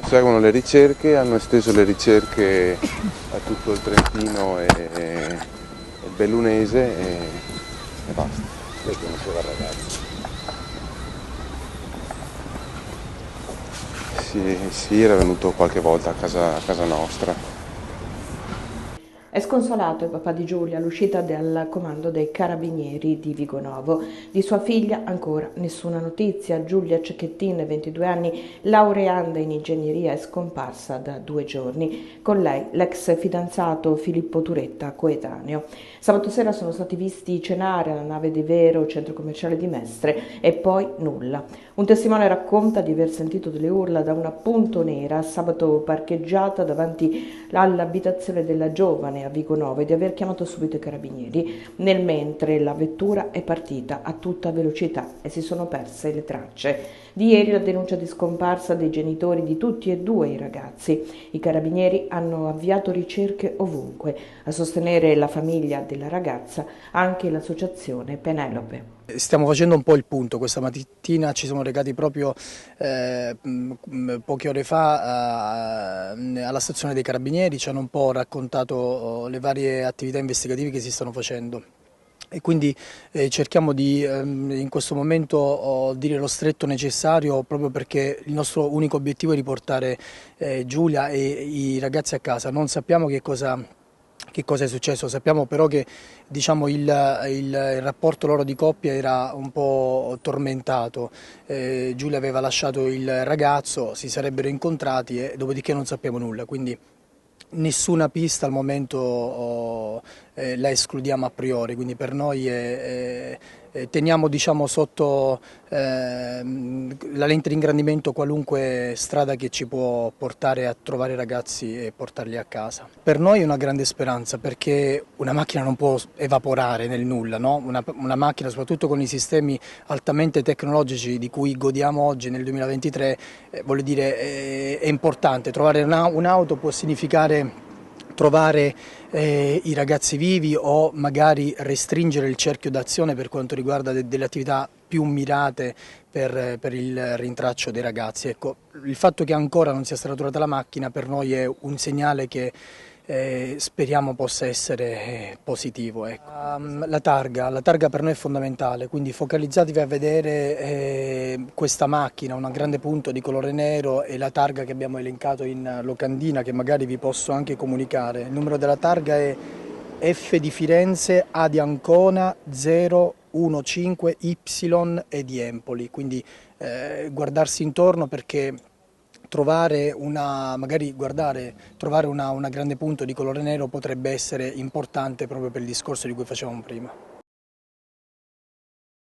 Seguono le ricerche, hanno esteso le ricerche a tutto il Trentino e il Bellunese e basta. Lei conosceva il ragazzo? Sì, era venuto qualche volta a casa nostra. È sconsolato il papà di Giulia all'uscita dal comando dei Carabinieri di Vigonovo. Di sua figlia ancora nessuna notizia. Giulia Cecchettin, 22 anni, laureanda in ingegneria, è scomparsa da 2 giorni. Con lei l'ex fidanzato Filippo Turetta, coetaneo. Sabato sera sono stati visti cenare alla nave di Vero, centro commerciale di Mestre, e poi nulla. Un testimone racconta di aver sentito delle urla da una Punto Nera sabato parcheggiata davanti all'abitazione della giovane a Vigonovo e di aver chiamato subito i carabinieri, nel mentre la vettura è partita a tutta velocità e si sono perse le tracce. Di ieri la denuncia di scomparsa dei genitori di tutti e 2 i ragazzi. I carabinieri hanno avviato ricerche ovunque. A sostenere la famiglia della ragazza anche l'associazione Penelope. Stiamo facendo un po' il punto. Questa mattina ci siamo recati proprio poche ore fa alla stazione dei Carabinieri, ci hanno un po' raccontato le varie attività investigative che si stanno facendo e quindi cerchiamo di in questo momento dire lo stretto necessario, proprio perché il nostro unico obiettivo è riportare Giulia e i ragazzi a casa. Non sappiamo che cosa è successo, sappiamo però che diciamo, il rapporto loro di coppia era un po' tormentato. Giulia aveva lasciato il ragazzo, si sarebbero incontrati e dopodiché non sappiamo nulla, quindi nessuna pista al momento la escludiamo a priori, quindi per noi teniamo diciamo, sotto la lente di ingrandimento qualunque strada che ci può portare a trovare i ragazzi e portarli a casa. Per noi è una grande speranza, perché una macchina non può evaporare nel nulla, no? Una macchina, soprattutto con i sistemi altamente tecnologici di cui godiamo oggi nel 2023, voglio dire, è importante. Trovare un'auto può significare trovare i ragazzi vivi o magari restringere il cerchio d'azione per quanto riguarda delle attività più mirate per il rintraccio dei ragazzi. Ecco, il fatto che ancora non sia stata trovata la macchina per noi è un segnale che speriamo possa essere positivo. Ecco. La targa per noi è fondamentale, quindi focalizzatevi a vedere questa macchina, un grande punto di colore nero, e la targa che abbiamo elencato in locandina, che magari vi posso anche comunicare. Il numero della targa è F di Firenze, A di Ancona, 015 Y e di Empoli, quindi guardarsi intorno, perché trovare una grande punto di colore nero potrebbe essere importante proprio per il discorso di cui facevamo prima.